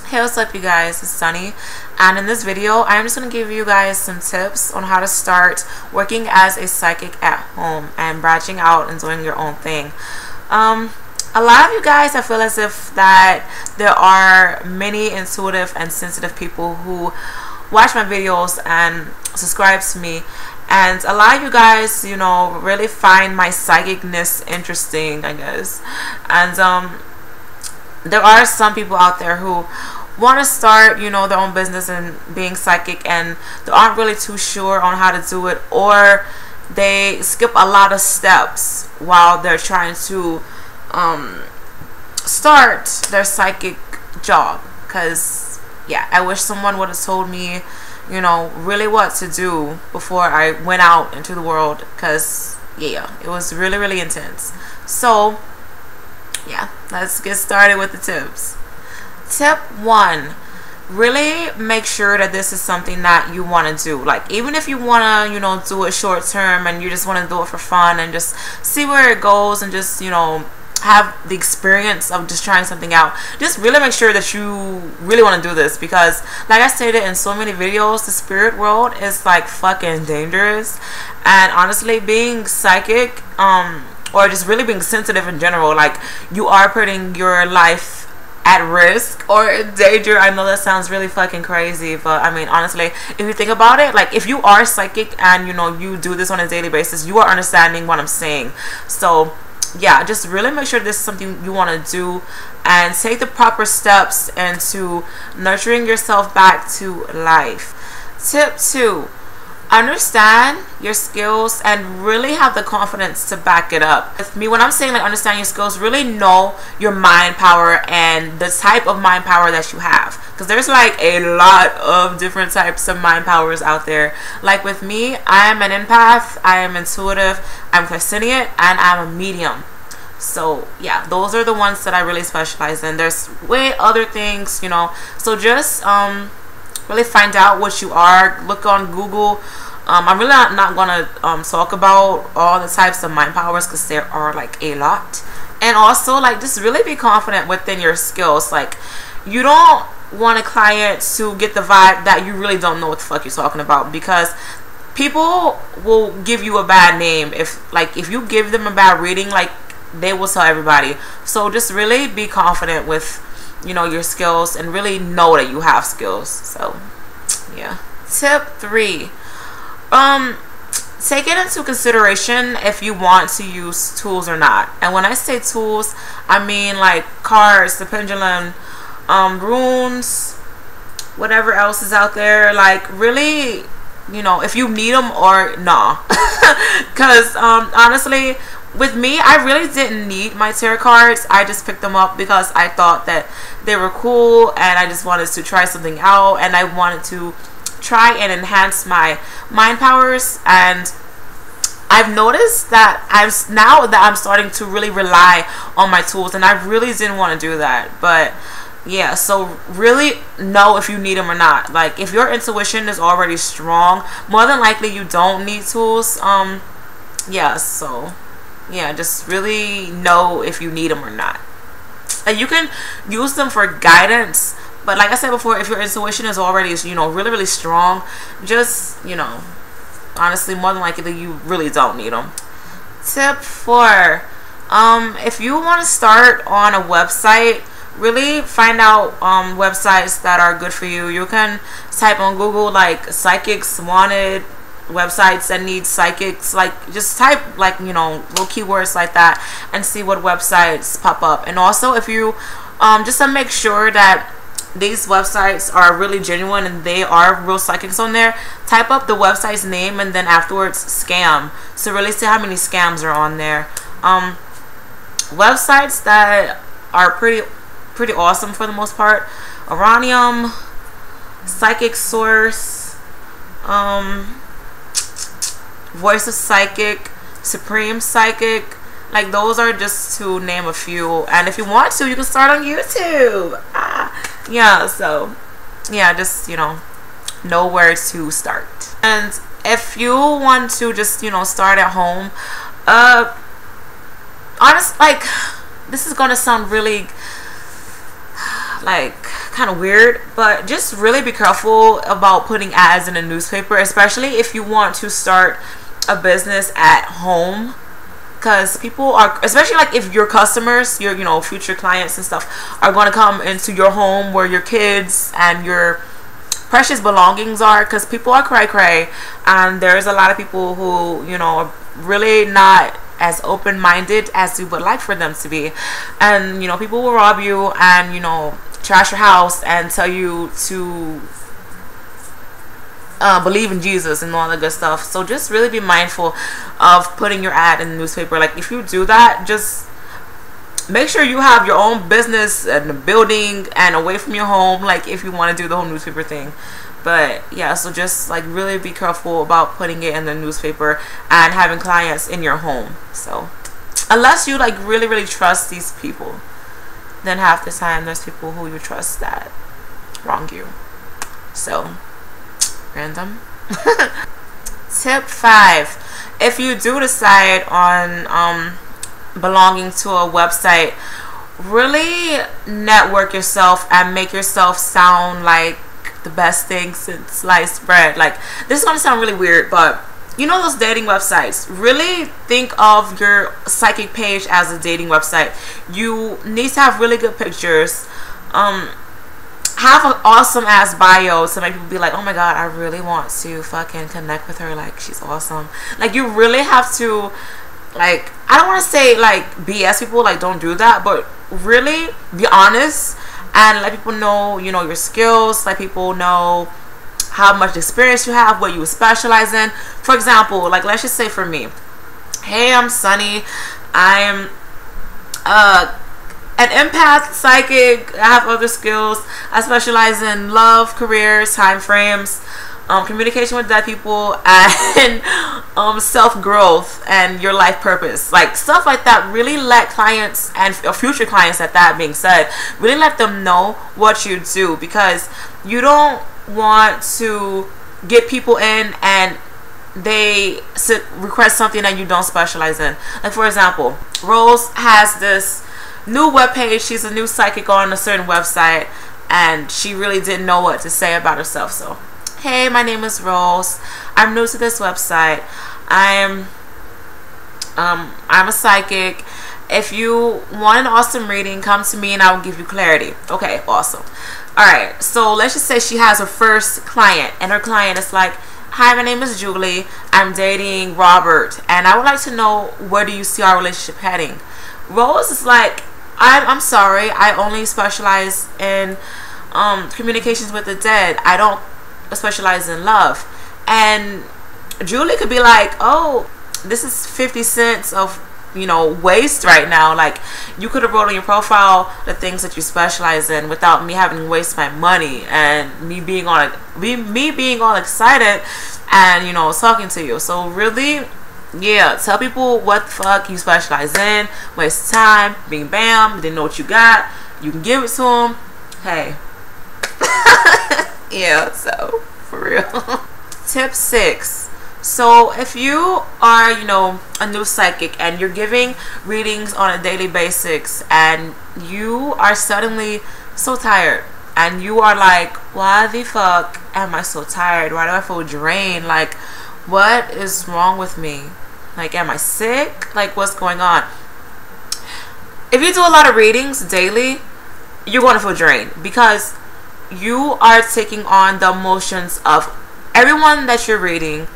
Hey, what's up you guys, it's Sunny, and in this video I'm just going to give you guys some tips on how to start working as a psychic at home and branching out and doing your own thing. A lot of you guys, I feel as if that there are many intuitive and sensitive people who watch my videos and subscribe to me, and a lot of you guys, you know, really find my psychicness interesting, I guess. And there are some people out there who want to start, you know, their own business and being psychic, and they aren't really too sure on how to do it, or they skip a lot of steps while they're trying to start their psychic job. Because yeah, I wish someone would have told me, you know, really what to do before I went out into the world, because yeah, it was really intense. So yeah, let's get started with the tips. Tip 1, really make sure that this is something that you want to do. Like, even if you want to, you know, do it short term and you just want to do it for fun and just see where it goes and just, you know, have the experience of just trying something out, just really make sure that you really want to do this. Because like I stated in so many videos, the spirit world is like fucking dangerous, and honestly, being psychic or just really being sensitive in general, like, you are putting your life at risk or in danger. I know that sounds really fucking crazy, but I mean, honestly, if you think about it, like, if you are psychic and, you know, you do this on a daily basis, you are understanding what I'm saying. So yeah, just really make sure this is something you want to do, and take the proper steps into nurturing yourself back to life. Tip 2, understand your skills and really have the confidence to back it up. With me, when I'm saying like understand your skills, really know your mind power and the type of mind power that you have, because there's like a lot of different types of mind powers out there. Like with me, I am an empath, I am intuitive, I'm clairsentient, and I'm a medium. So yeah, those are the ones that I really specialize in. There's way other things, you know, so just really find out what you are. Look on Google. I'm really not gonna talk about all the types of mind powers, because there are like a lot. And also, like, just really be confident within your skills. Like, you don't want a client to get the vibe that you really don't know what the fuck you're talking about, because people will give you a bad name if you give them a bad reading. Like, they will tell everybody. So just really be confident with, you know, your skills, and really know that you have skills. So yeah. Tip 3, take it into consideration if you want to use tools or not. And when I say tools, I mean like cards, the pendulum, runes, whatever else is out there. Like, really, you know, if you need them or nah. Because honestly, with me, I really didn't need my tarot cards. I just picked them up because I thought that they were cool, and I just wanted to try something out, and I wanted to try and enhance my mind powers. And I've noticed that now that I'm starting to really rely on my tools, and I really didn't want to do that. But yeah, so really know if you need them or not. Like, if your intuition is already strong, more than likely you don't need tools. Yeah, so yeah, just really know if you need them or not. And you can use them for guidance, but like I said before, if your intuition is already, you know, really strong, just, you know, honestly, more than likely you really don't need them. Tip 4, if you want to start on a website, really find out websites that are good for you. You can type on Google like psychics wanted, websites that need psychics. Like, just type, like, you know, little keywords like that, and see what websites pop up. And also, if you just to make sure that these websites are really genuine and they are real psychics on there, type up the website's name and then afterwards scam, so really see how many scams are on there. Websites that are pretty awesome for the most part: Oranium, Psychic Source, Voice of Psychic, Supreme Psychic. Like, those are just to name a few. And if you want to, you can start on YouTube. Yeah, so yeah, just, you know where to start. And if you want to just, you know, start at home, honestly, like, this is gonna sound really like kind of weird, but just really be careful about putting ads in a newspaper, especially if you want to start a business at home, because people are, especially like if your customers, your, you know, future clients and stuff are going to come into your home where your kids and your precious belongings are, because people are cray and there's a lot of people who, you know, are really not as open-minded as you would like for them to be, and you know, people will rob you and, you know, trash your house and tell you to believe in Jesus and all that good stuff. So just really be mindful of putting your ad in the newspaper. Like if you do that, just make sure you have your own business and a building and away from your home, like if you want to do the whole newspaper thing. But yeah, so just like really be careful about putting it in the newspaper and having clients in your home. So unless you like really trust these people, then half the time there's people who you trust that wrong you. So random. Tip 5: if you do decide on belonging to a website, really network yourself and make yourself sound like the best thing since sliced bread. Like, this is going to sound really weird, but you know those dating websites, really think of your psychic page as a dating website. You need to have really good pictures, have an awesome ass bio to make people be like, oh my god, I really want to fucking connect with her, like she's awesome. Like, you really have to, like, I don't want to say like BS people, like don't do that, but really be honest and let people know, you know, your skills, let people know how much experience you have, what you specialize in. For example, like let's just say for me, hey, I'm Sunny, I'm an empath, psychic, I have other skills, I specialize in love, careers, time frames, communication with dead people, and self-growth and your life purpose, like stuff like that. Really let clients and future clients, at that being said, really let them know what you do, because you don't want to get people in and they request something that you don't specialize in. Like for example, Rose has this new webpage, she's a new psychic on a certain website, and she really didn't know what to say about herself. So, hey, my name is Rose, I'm new to this website, I'm a psychic. If you want an awesome reading, come to me and I will give you clarity. Okay, awesome. Alright, so let's just say she has her first client, and her client is like, hi, my name is Julie, I'm dating Robert, and I would like to know, where do you see our relationship heading? Rose is like, I'm sorry, I only specialize in communications with the dead, I don't specialize in love. And Julie could be like, oh, this is 50 cents of, you know, waste right now. Like, you could have wrote on your profile the things that you specialize in without me having to waste my money and me being all excited and, you know, talking to you. So really, yeah, tell people what the fuck you specialize in. Waste time, bing bam, they know what you got, you can give it to them. Hey. Yeah, so for real. Tip 6: so if you are, you know, a new psychic and you're giving readings on a daily basis and you are suddenly so tired and you are like, why the fuck am I so tired? Why do I feel drained? Like, what is wrong with me? Like, am I sick? Like, what's going on? If you do a lot of readings daily, you're going to feel drained, because you are taking on the emotions of everyone that you're reading,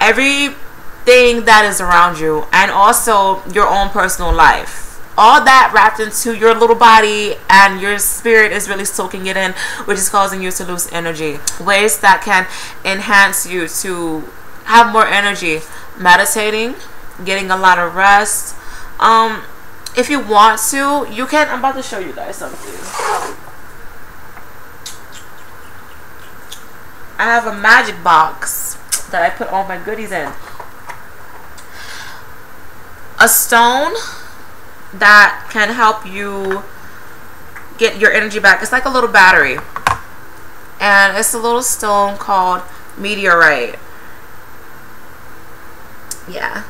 everything that is around you, and also your own personal life. All that wrapped into your little body, and your spirit is really soaking it in, which is causing you to lose energy. Ways that can enhance you to have more energy: meditating, getting a lot of rest. If you want to, you can, I'm about to show you guys something. I have a magic box that I put all my goodies in. A stone that can help you get your energy back. It's like a little battery. And it's a little stone called meteorite. Yeah.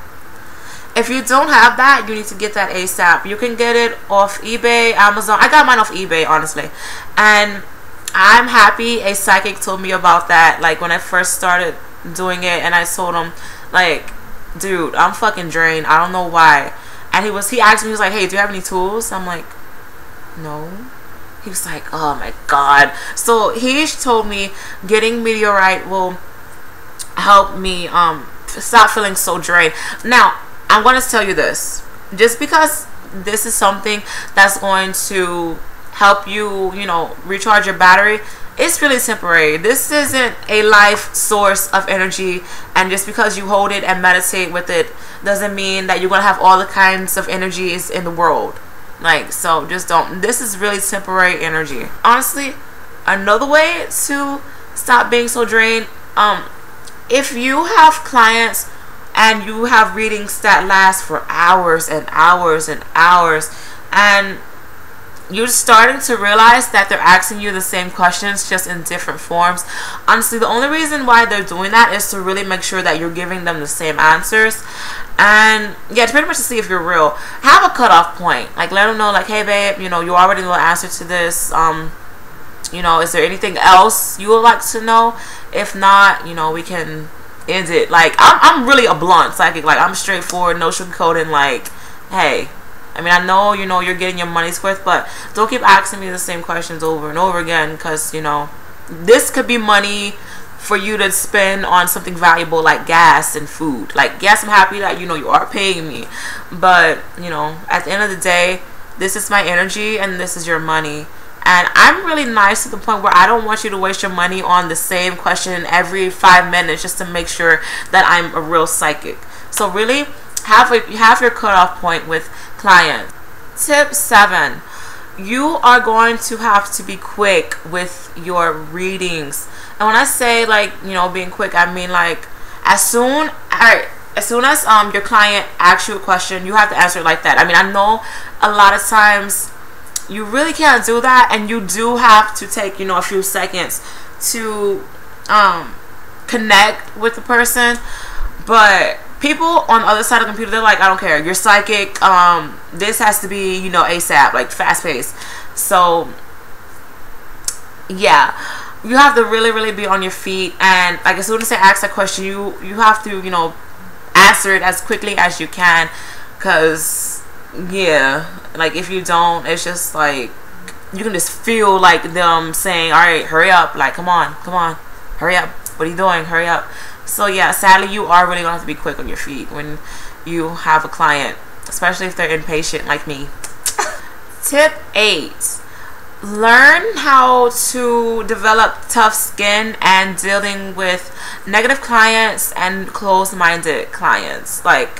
If you don't have that, you need to get that ASAP. You can get it off eBay, Amazon. I got mine off eBay, honestly. And I'm happy a psychic told me about that, like, when I first started doing it, and I told him, like, dude, I'm fucking drained. I don't know why. And he asked me, he was like, hey, do you have any tools? I'm like, no. He was like, oh my god. So he told me getting meteorite will help me stop feeling so drained. Now, I'm going to tell you this. Just because this is something that's going to help you, you know, recharge your battery, it's really temporary. This isn't a life source of energy, and just because you hold it and meditate with it doesn't mean that you're going to have all the kinds of energies in the world. Like, so just don't. This is really temporary energy. Honestly, another way to stop being so drained, if you have clients and you have readings that last for hours and hours and hours, and you're starting to realize that they're asking you the same questions just in different forms, honestly, the only reason why they're doing that is to really make sure that you're giving them the same answers. And yeah, it's pretty much to see if you're real. Have a cutoff point. Like, let them know, like, hey babe, you know, you already know the answer to this. You know, is there anything else you would like to know? If not, you know, we can end it. Like, I'm really a blunt psychic. Like, I'm straightforward, no sugarcoating. Like, hey, I mean, I know, you know, you're getting your money's worth, but don't keep asking me the same questions over and over again, because, you know, this could be money for you to spend on something valuable like gas and food. Like, yes, I'm happy that, you know, you are paying me, but, you know, at the end of the day, this is my energy and this is your money. And I'm really nice to the point where I don't want you to waste your money on the same question every 5 minutes just to make sure that I'm a real psychic. So really, have your cutoff point with clients. Tip 7. You are going to have to be quick with your readings. And when I say, like, you know, being quick, I mean, like, as soon as your client asks you a question, you have to answer it like that. I mean, I know a lot of times you really can't do that, and you do have to take, you know, a few seconds to connect with the person. But people on the other side of the computer, they're like, I don't care, you're psychic, this has to be, you know, ASAP, like fast paced. So yeah, you have to really be on your feet, and like, as soon as they ask that question, you have to, you know, answer it as quickly as you can, because yeah, like, if you don't, it's just like, you can just feel like them saying, all right, hurry up, like, come on, hurry up, what are you doing, hurry up. So yeah, sadly, you are really gonna have to be quick on your feet when you have a client, especially if they're impatient like me. Tip 8. Learn how to develop tough skin and dealing with negative clients and closed-minded clients. Like,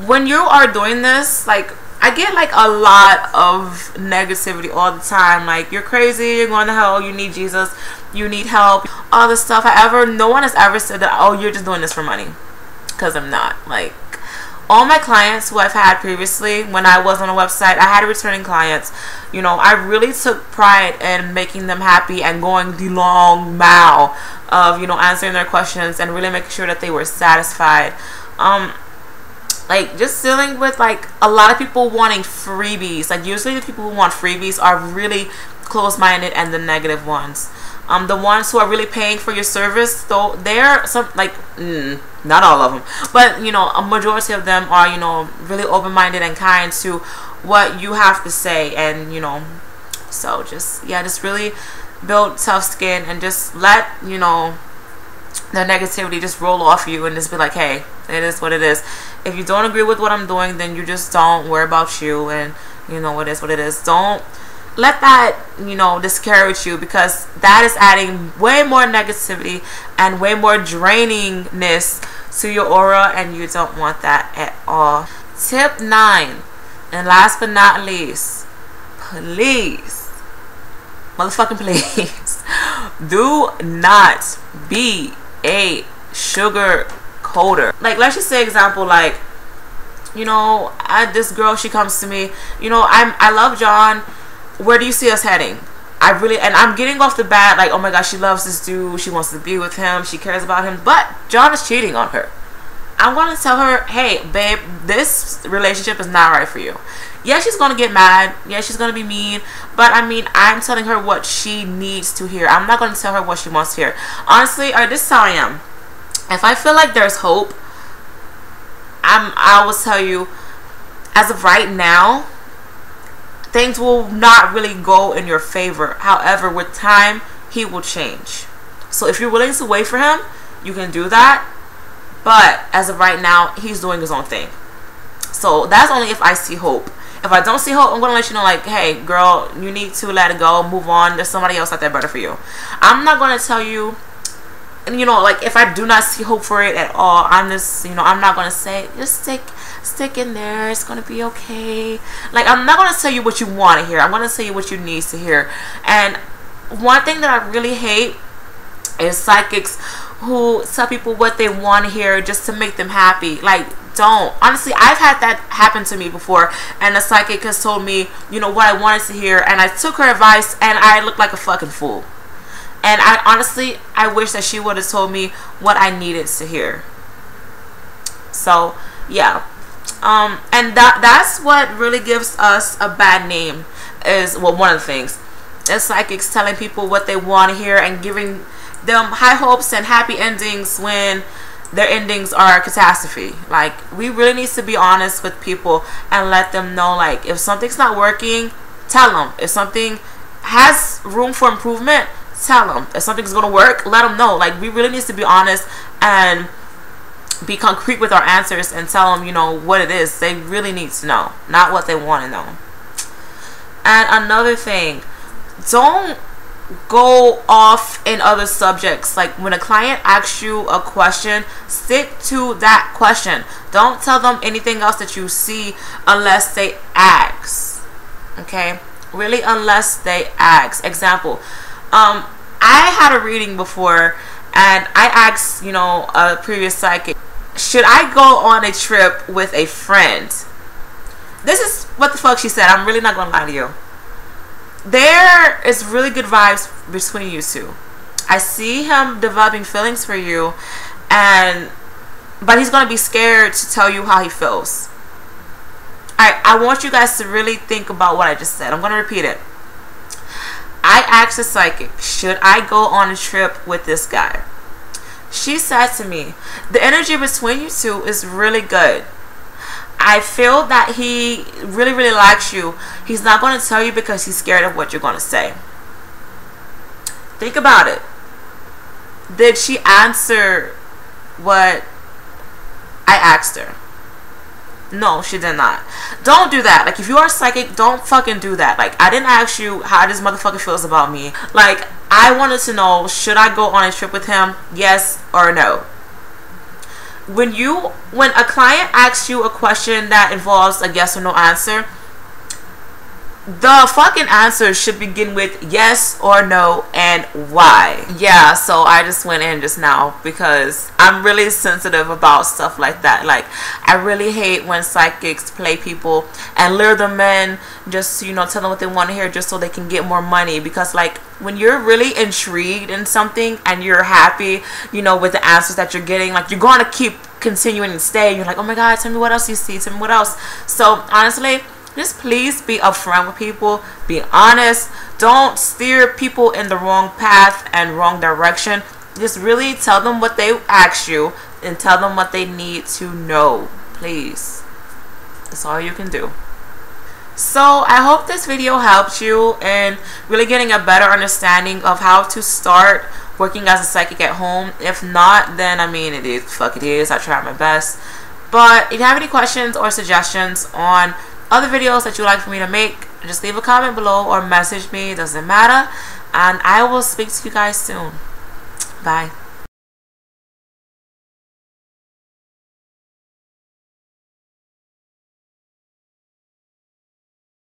when you are doing this, like, I get like a lot of negativity all the time, like, you're crazy, you're going to hell, you need Jesus, you need help, all this stuff. However, no one has ever said that, oh, you're just doing this for money, because I'm not. Like, all my clients who I've had previously, when I was on a website, I had returning clients. You know, I really took pride in making them happy and going the long mile of, you know, answering their questions and really making sure that they were satisfied. Like, just dealing with, like, a lot of people wanting freebies. Like, usually the people who want freebies are really close-minded and the negative ones. The ones who are really paying for your service, though, they're some, like, not all of them, but, you know, a majority of them are, you know, really open-minded and kind to what you have to say. And, you know, so just, yeah, just really build tough skin and just let, you know, the negativity just roll off you, and just be like, hey, it is what it is. If you don't agree with what I'm doing, then you just don't worry about you, and, you know, it is what it is. Don't let that, you know, discourage you, because that is adding way more negativity and way more drainingness to your aura, and you don't want that at all. Tip 9, and last but not least, please, motherfucking please, do not be a sugar coder. Like, let's just say example, like, you know, this girl, she comes to me, you know, I love John, where do you see us heading? And I'm getting off the bat like, oh my gosh, she loves this dude, she wants to be with him, she cares about him, but John is cheating on her. I'm going to tell her, hey, babe, this relationship is not right for you. Yeah, she's going to get mad. Yeah, she's going to be mean. But, I mean, I'm telling her what she needs to hear. I'm not going to tell her what she wants to hear. Honestly, or this is how I am. If I feel like there's hope, I will tell you, as of right now, things will not really go in your favor. However, with time, he will change. So if you're willing to wait for him, you can do that. But as of right now, he's doing his own thing. So that's only if I see hope. If I don't see hope, I'm going to let you know, like, hey, girl, you need to let it go, move on. There's somebody else out there better for you. I'm not going to tell you, and you know, like, if I do not see hope for it at all, I'm just, you know, I'm not going to say, just stick in there, it's going to be okay. Like, I'm not going to tell you what you want to hear. I'm going to tell you what you need to hear. And one thing that I really hate is psychics who tell people what they want to hear just to make them happy. Like, don't. Honestly, I've had that happen to me before, and the psychic has told me, you know, what I wanted to hear, and I took her advice, and I looked like a fucking fool. And I honestly, I wish that she would have told me what I needed to hear. So, yeah. And that's what really gives us a bad name, is, well, one of the things. Is psychics telling people what they want to hear and giving them high hopes and happy endings when their endings are a catastrophe. Like, we really need to be honest with people and let them know, like, if something's not working, tell them. If something has room for improvement, tell them. If something's going to work, let them know. Like, we really need to be honest and be concrete with our answers and tell them, you know, what it is they really need to know, not what they want to know. And another thing, don't go off in other subjects. Like, when a client asks you a question, stick to that question. Don't tell them anything else that you see unless they ask. Okay? Really, unless they ask. Example, I had a reading before, and I asked, you know, a previous psychic, should I go on a trip with a friend? This is what the fuck she said. I'm really not gonna lie to you. There is really good vibes between you two. I see him developing feelings for you, but he's gonna be scared to tell you how he feels. I want you guys to really think about what I just said. I'm gonna repeat it. I asked the psychic, should I go on a trip with this guy? She said to me, the energy between you two is really good. I feel that he really, really likes you. He's not going to tell you because he's scared of what you're going to say. Think about it. Did she answer what I asked her? No, she did not. Don't do that. Like, if you are psychic, don't fucking do that. Like, I didn't ask you how this motherfucker feels about me. Like, I wanted to know, should I go on a trip with him? Yes or no? When a client asks you a question that involves a yes or no answer, the fucking answer should begin with yes or no and why. Yeah, so I just went in just now because I'm really sensitive about stuff like that. Like, I really hate when psychics play people and lure them in just, you know, tell them what they want to hear just so they can get more money. Because, like, when you're really intrigued in something and you're happy, you know, with the answers that you're getting, like, you're going to keep continuing to stay. You're like, oh my God, tell me what else you see, tell me what else. So honestly, just please be upfront with people, be honest, don't steer people in the wrong path and wrong direction. Just really tell them what they asked you and tell them what they need to know, please. That's all you can do. So I hope this video helped you in really getting a better understanding of how to start working as a psychic at home. If not, then I mean, it is fuck it is. I tried my best. But if you have any questions or suggestions on other videos that you'd like for me to make, just leave a comment below or message me. It doesn't matter. And I will speak to you guys soon. Bye.